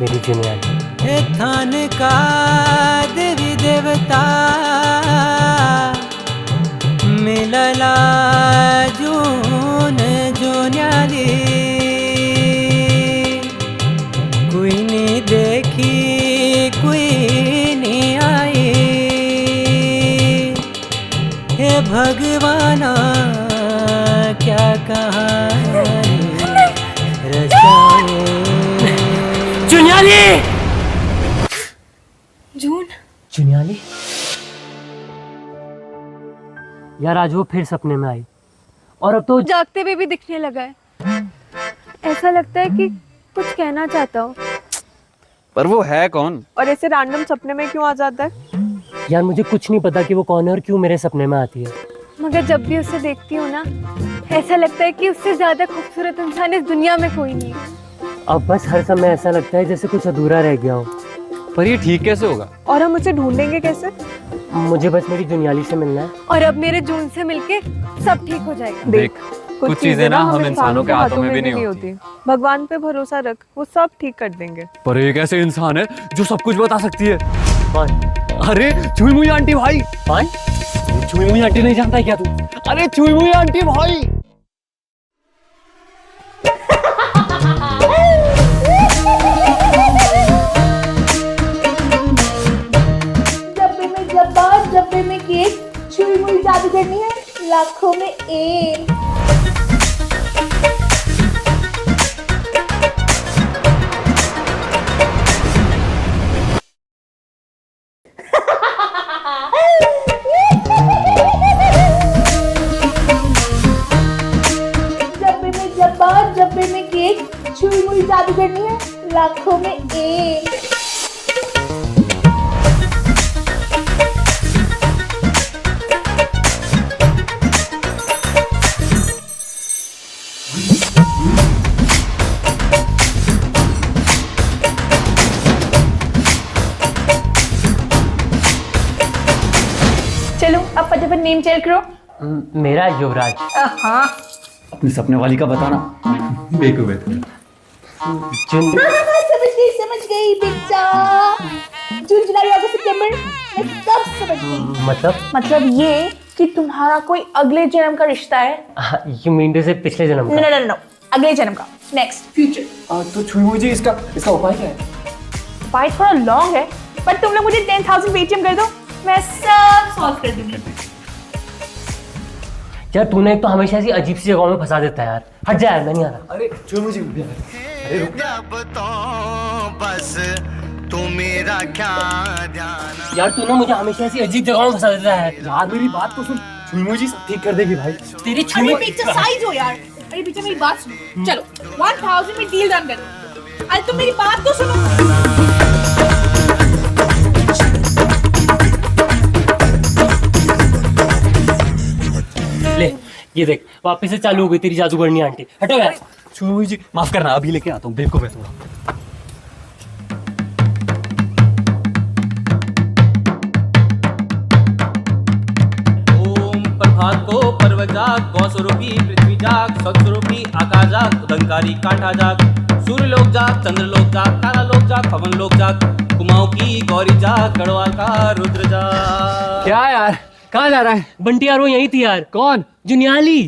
मेरी जुनियाली। थान का देवी देवता मिलला जून जुन्याली, कोई नहीं देखी कोई नहीं आई, हे भगवाना क्या कहानी रचाए। जुन्याली, जून, जुनियाली यार, आज वो फिर सपने में आई और अब तो जागते हुए भी दिखने लगा है। ऐसा लगता है कि कुछ कहना चाहता हो। पर वो है कौन? और ऐसे रैंडम सपने में क्यों आ जाता है? यार मुझे कुछ नहीं पता कि वो कौन है और क्यों मेरे सपने में आती है। मगर जब भी उसे देखती हूँ ना, ऐसा लगता है कि उससे ज्यादा खूबसूरत इंसान इस दुनिया में कोई नहीं है। अब बस हर समय ऐसा लगता है जैसे कुछ अधूरा रह गया हो। पर ये ठीक कैसे होगा? और हम उसे ढूंढेंगे कैसे? मुझे बस मेरी जुनियाली से मिलना है। और अब मेरे जून से मिलके सब ठीक हो जाएगा। देख, कुछ चीजें ना हम इंसानों के हाथों में भी नहीं होती। भगवान पे भरोसा रख, वो सब ठीक कर देंगे। पर एक ऐसे इंसान है जो सब कुछ बता सकती है। कौन? अरे छुई मुई आंटी भाई। कौन? छुई मुई आंटी नहीं जानता है क्या तू? अरे छुई मुई आंटी भाई। डब्बे में केक, छुई मुई जादू करनी है, लाखों में एक। डब्बे में केक, छुई मुई जादू करनी है, लाखों में एक। चलो अब फटाफट नेम चेक करो। मेरा युवराज। हाँ, अपने सपने वाली का बताना। बेकूफ है। समझ गई बेटा। जून जुलाई अगस्त सितंबर, मैं सब समझ गई। मतलब ये कि तुम्हारा कोई अगले जन्म का रिश्ता है। यू मीन टू से पिछले जन्म का? नो, अगले जन्म का, नेक्स्ट फ्यूचर। तो छुई मुई जी, इसका उपाय क्या है? उपाय थोड़ा लॉन्ग है, पर तुम लोग मुझे 10,000 पेटीएम कर दो, मैं सब सॉल्व कर दूंगी। यार तूने एक तो हमेशा ऐसी अजीब सी जगहों में फंसा देता है यार। हट जा यार, मैं नहीं आ रहा। अरे छुई मुई जी, अरे रुक। बस तू मेरा क्या ध्यान। यार तू ना मुझे हमेशा ऐसी अजीब जगहों में फंसा देता है। यार मेरी बात तो सुन, छुई मुई जी सब ठीक कर देगी भाई। तेरी अरे पीछे साइज हो यार। अरे पीछे मेरी बात सुनो। चलो 1,000 में डील डन करो। अरे तुम मेरी बात तो सुनो। ले ये देख, वापस से चालू हो गई तेरी जादूगरनी आंटी। हटो यार। छुई मुई जी माफ करना, अभी लेके आता हूँ। बेवकूफ है थोड़ा। ओम प्रभात को पर्व जाग, गौ स्वरूपी पृथ्वी जाग, सत स्वरूपी आकाश जाग, उदंकारी कांठा जाग, सूर्य लोक जाग, चंद्र लोक जाग, तारा लोक जाग, पवन लोक जाग, कुमाऊं की गौरी जाग, गढ़वाल का रुद्र जाग। क्या यार, कहाँ जा रहा है? बंटी यार वो यही थी यार। कौन? जुनियाली।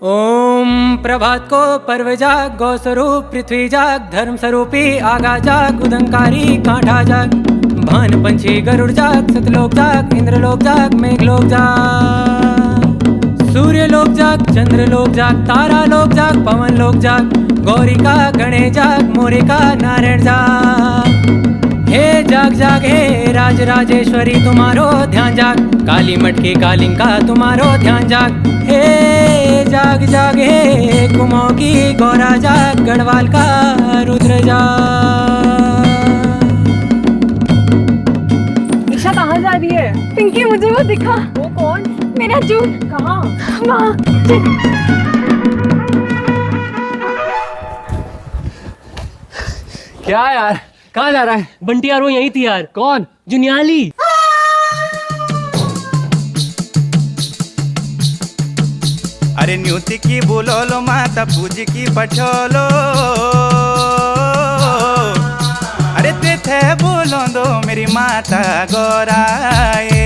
ओम प्रभात को पर्व जाग, गौ स्वरूप पृथ्वी जाग, धर्म स्वरूपी आगा जाग, उदंकारी कांठा जाग, भान पंछी गरुड़ जाग, सतलोक जाग, इंद्र लोक जाग, मेघ लोक जाग, सूर्य लोक जाग, चंद्र लोक जाग, तारा लोक जाग, पवन लोक जाग, गौरी का गणेश जाग, मोरे का नारायण जाग। हे जाग जाग हे राज राजेश्वरी तुम्हारो ध्यान जाग, काली मट की कालिंग का तुम्हारो ध्यान जाग। हे जाग जाग हे कुमाऊं की गौरा जाग, गढ़वाल का रुद्र जाग। ईशा कहाँ जा रही है? पिंकी मुझे वो दिखा। वो कौन? मेरा जून। कहाँ? वहाँ। क्या यार, कहाँ जा रहा है? बंटी यार वो यही थी यार। कौन? जुनियाली। अरे न्यूति की बोलोलो माता पूजी की पठोलो, अरे ते थे बोलो दो मेरी माता गोराए।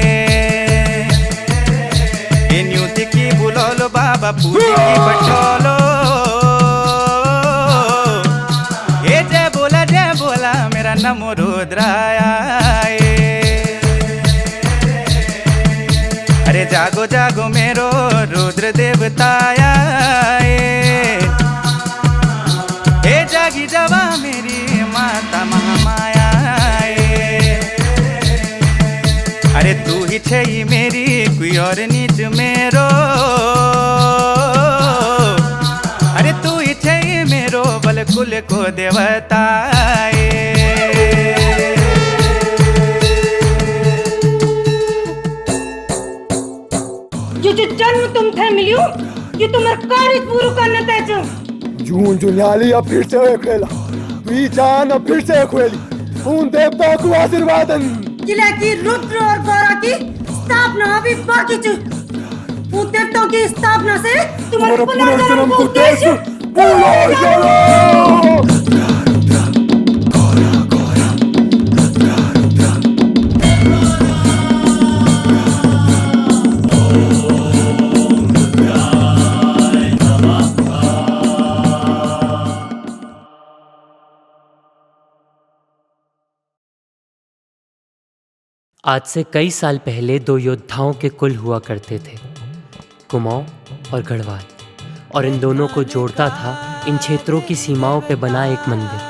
ये न्यूति की बोलोलो बाबा पूजी की पठोलो, ये जय बोला मेरा नमो रुद्राया। अरे जागो जागो मेरो रुद्र देवताया, ए जागी जवा मेरी माता महामाया। अरे तू ही छे मेरी कोई और नीच मेरो, अरे तू ही छे मेरो बल कुल को देवताए। जो जन्म तुम थे मिलियो, ये तुम्हारा कार्य पूरा करना तय। जून जुनियाली अब फिर से खेला, तू जान अब फिर से खेली। उन देवताओं को आशीर्वादन। किले की रुद्र और गौरा की स्थापना अभी बाकी थी। उन देवताओं की स्थापना से तुम्हारे पुनर्जन्म का उद्देश्य पूरा हो जाएगा। आज से कई साल पहले दो योद्धाओं के कुल हुआ करते थे, कुमाऊं और गढ़वाल, और इन दोनों को जोड़ता था इन क्षेत्रों की सीमाओं पे बना एक मंदिर,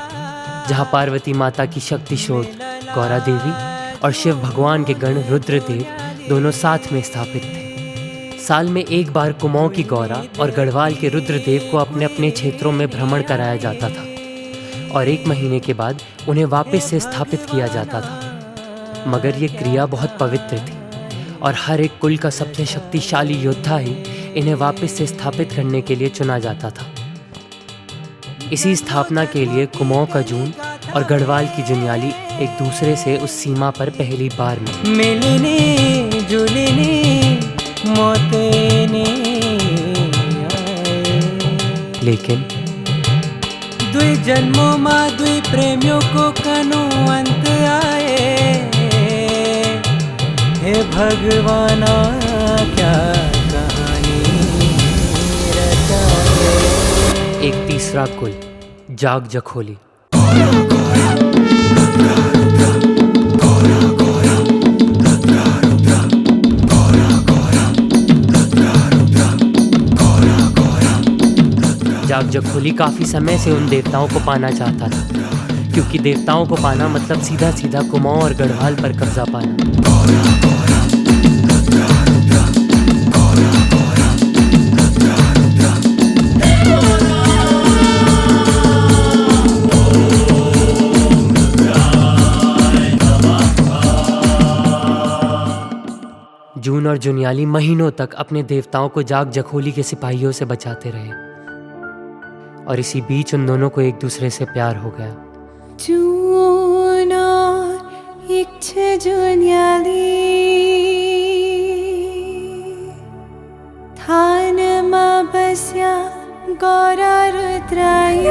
जहाँ पार्वती माता की शक्ति स्रोत गौरा देवी और शिव भगवान के गण रुद्रदेव दोनों साथ में स्थापित थे। साल में एक बार कुमाऊं की गौरा और गढ़वाल के रुद्रदेव को अपने अपने क्षेत्रों में भ्रमण कराया जाता था, और 1 महीने के बाद उन्हें वापस से स्थापित किया जाता था। मगर ये क्रिया बहुत पवित्र थी, और हर एक कुल का सबसे शक्तिशाली योद्धा ही इन्हें वापस से स्थापित करने के लिए चुना जाता था। इसी स्थापना के लिए कुमाऊं का जून और गढ़वाल की जुनियाली एक दूसरे से उस सीमा पर पहली बार मिलने जुलने मोतेने आए। लेकिन दुई जन्मों माँ दुई प्रेमियों को कनो अंत आए। हे भगवाना क्या कहानी रचाए। एक तीसरा कुल जाग जखोली। जाग जखोली काफी समय से उन देवताओं को पाना चाहता था, क्योंकि देवताओं को पाना मतलब सीधा सीधा कुमाऊं और गढ़वाल पर कब्जा पाना। जून और जुनियाली महीनों तक अपने देवताओं को जाग जखोली के सिपाहियों से बचाते रहे, और इसी बीच उन दोनों को एक दूसरे से प्यार हो गया। जून और इच्छा जुनियाली थान मां बस्या गौरा रुद्राई।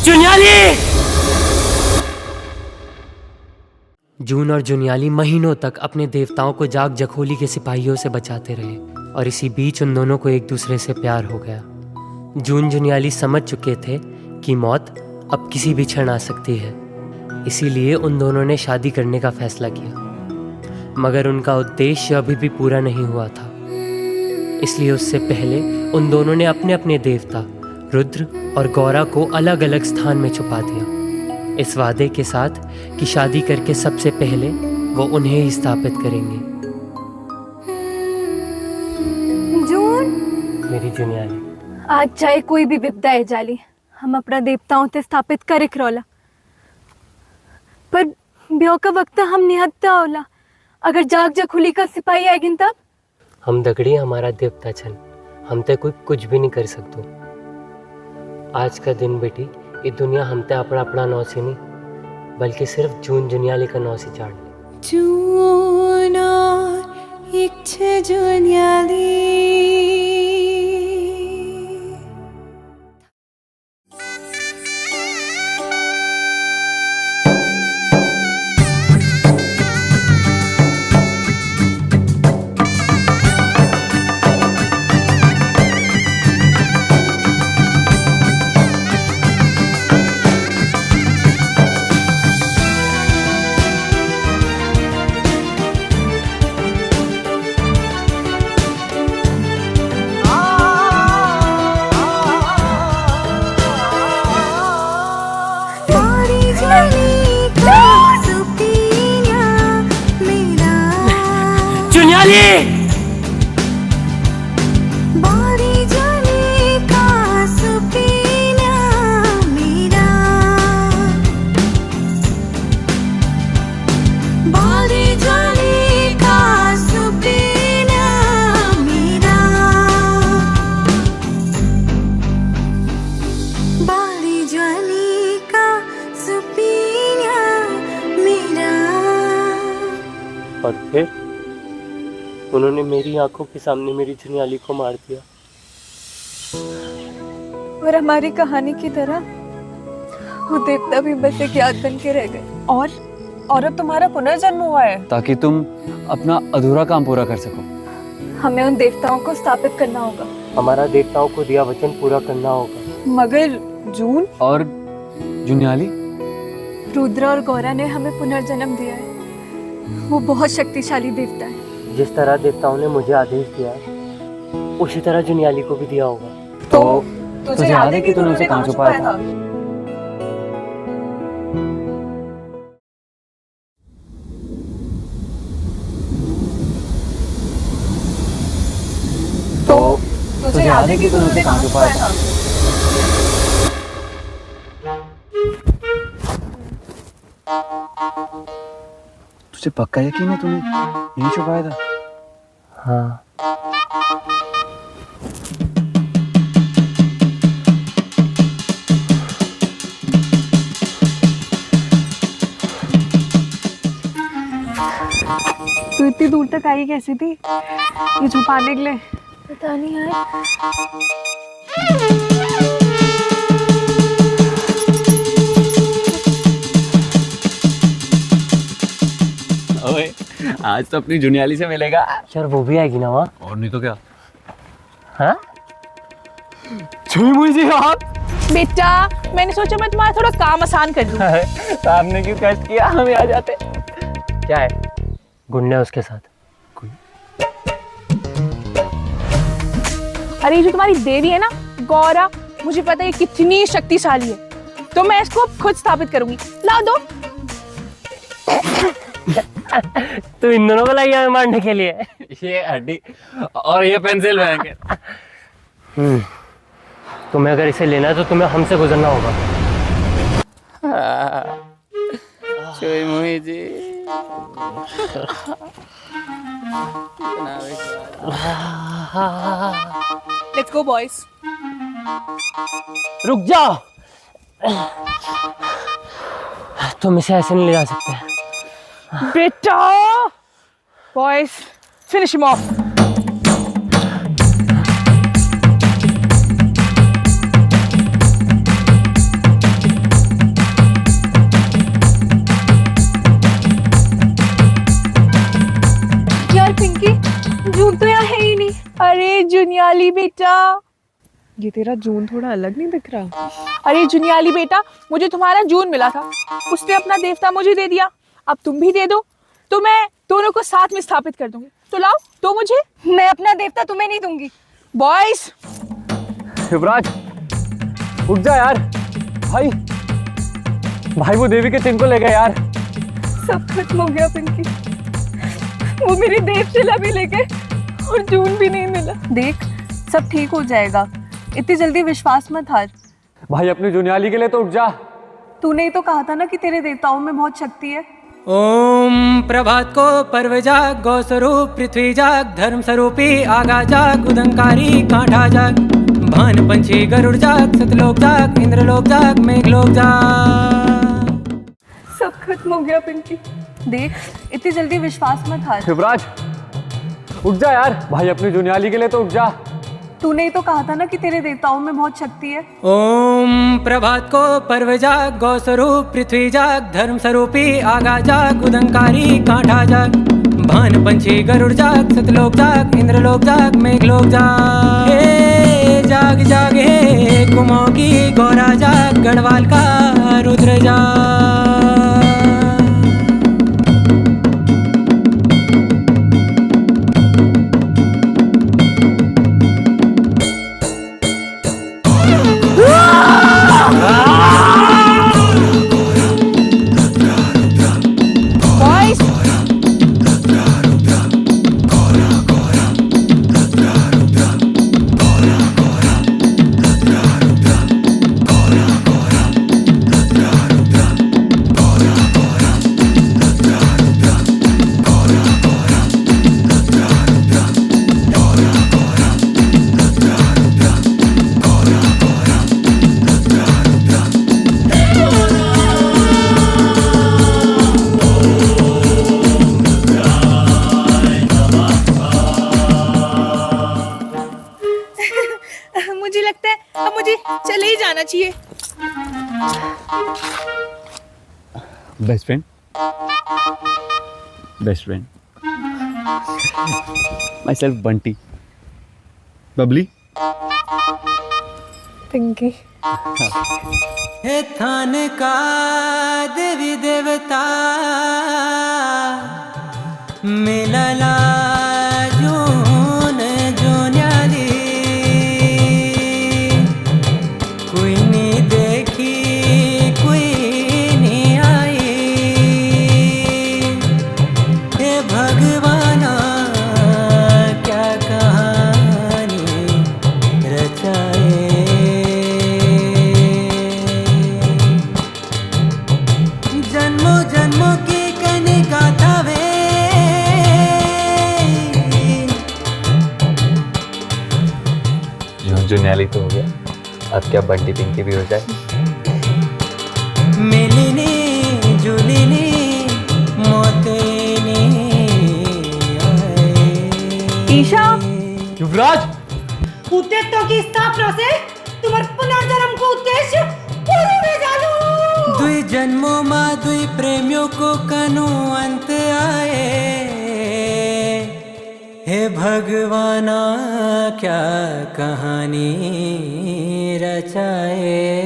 जुनियाली! जून और जुनियाली महीनों तक अपने देवताओं को जाग जखोली के सिपाहियों से बचाते रहे, और इसी बीच उन दोनों को एक दूसरे से प्यार हो गया। जून जुनियाली समझ चुके थे कि मौत अब किसी भी क्षण आ सकती है, इसीलिए उन दोनों ने शादी करने का फैसला किया। मगर उनका उद्देश्य अभी भी पूरा नहीं हुआ था, इसलिए उससे पहले उन दोनों ने अपने अपने देवता रुद्र और गौरा को अलग अलग स्थान में छुपा दिया, इस वादे के साथ कि शादी करके सबसे पहले वो उन्हें ही स्थापित करेंगे। जून, मेरी जुनियाली, आज चाहे कोई भी विपदा है जाली, हम अपना देवताओं से स्थापित करे रोला, पर ब्याह का वक्त हम निहत्ता होला। अगर जाग जखोली का सिपाही आएगिन तब हम दगड़ी हमारा देवता छन, हम ते कोई कुछ भी नहीं कर सकतो। आज का दिन बेटी ये दुनिया हमते अपना अपना नौसी नहीं बल्कि सिर्फ जून जुनियाली का नौसी चाड़ने जून इच्छे जुनियाली और फिर उन्होंने मेरी आंखों के सामने मेरी जुनियाली को मार दिया। और हमारी कहानी की तरह वो देवता भी बस एक याद बन के रह गए। और अब तुम्हारा पुनर्जन्म हुआ है ताकि तुम अपना अधूरा काम पूरा कर सको। हमें उन देवताओं को स्थापित करना होगा। हमारा देवताओं को दिया वचन पूरा करना होगा। मगर जून और जुनियाली रुद्र और गौरा ने हमें पुनर्जन्म दिया है। वो बहुत शक्तिशाली देवता है। जिस तरह देवताओं ने मुझे आदेश दिया है उसी तरह जुनियाली को भी दिया होगा। तो तुझे याद है कि तूने उसे कहाँ छुपाया था? तुझे याद है कि तूने उसे कहाँ छुपाया था? तुझे पक्का यकीन है तूने यही छुपाया था? हाँ। तू इतनी दूर तक आई कैसी थी ये छुपाने के लिए? पता नहीं यार। ओए आज तो अपनी जुनियाली से मिलेगा यार वो भी आएगी ना वहाँ? और नहीं तो क्या। हाँ छुई मुई जी आप बेटा मैंने सोचा मैं तुम्हारा थोड़ा काम आसान कर दूं। सामने क्यों कष्ट किया, हमें आ जाते। क्या है गुंडे उसके साथ? अरे ये जो तुम्हारी देवी है ना गौरा, मुझे पता है कितनी शक्तिशाली है, तो मैं इसको खुद स्थापित करूंगी। लाओ दो। तू इन दोनों को लाई हमें मारने के लिए? ये हड्डी और ये पेंसिल रहेंगे। तुम्हें अगर इसे लेना है तो तुम्हें हमसे गुजरना होगा। छुई मुई जी लेट्स गो बॉयज। रुक जाओ, तुम इसे ऐसे नहीं ले जा सकते। बेटा बॉयज फिनिश हिम ऑफ। यार पिंकी जून तो यहाँ है ही नहीं। अरे जुनियाली बेटा, ये तेरा जून थोड़ा अलग नहीं दिख रहा? अरे जुनियाली बेटा, मुझे तुम्हारा जून मिला था, उसने अपना देवता मुझे दे दिया, अब तुम भी दे दो तो मैं दोनों को साथ में स्थापित कर दूंगी। तो लाओ तो मुझे। मैं अपना देवता तुम्हें नहीं दूंगी। बॉयज शिवराज उठ जा यार। भाई भाई वो देवी के चिन्ह को ले गए यार। सब खत्म हो गया पिंकी, वो मेरी देवशिला भी ले गए और जून भी नहीं मिला। देख सब ठीक हो जाएगा, इतनी जल्दी विश्वास मत हार। भाई अपनी जुनियाली के लिए तो उठ जा। तूने ही तो कहा था ना कि तेरे देवताओं में बहुत शक्ति है। ओम प्रभात को पर्व जाग, गौ स्वरूप पृथ्वी जाग, धर्म स्वरूपी आगा जाग, उदंकारी कांठा जाग, भान पंछी गरुड़ जाग सतलोक जाग इंद्रलोक जाग मेघलोक जाग। सब खत्म हो गया पिंकी। देख इतनी जल्दी विश्वास मत हार। शिवराज उठ जा यार, भाई अपनी जुनियाली के लिए तो उठ जा। तूने ही तो कहा था ना कि तेरे देवताओं में बहुत शक्ति है। ओम प्रभात को पर्व जाग गौ स्वरूप पृथ्वी जाग धर्म स्वरूपी आगा जाग उदंकारी कांठा जाग भान पंछी गरुड़ जाग सतलोक जाग इंद्रलोक जाग मेघलोक जाग। हे जाग जाग हे कुमाऊं की गौरा जाग गढ़वाल का रुद्र जाग। मुझे लगता है अब मुझे चले ही जाना चाहिए। Best friend myself Bunty Babli Pinky. हे थान का देवी देवता मिलला जून जोन्याली कोई नहीं देखी कोई नहीं आई। हे भगवाना क्या कहानी रचाए। जन्मों जन्मों की कनी गाथा वे जुनियाली तो हो गया, अब क्या बंटी पिंकी भी हो जाए। मिलनी जुलनी मोतेनी ईशा। युवराज उद्देश्यों की स्थापना से तुम्हारे पुनर्जन्म को उद्देश्य पूर्ण में जानो। दुई जन्मों माँ दुई प्रेमियों को कनु अंत आए। हे भगवाना क्या कहानी रचाए।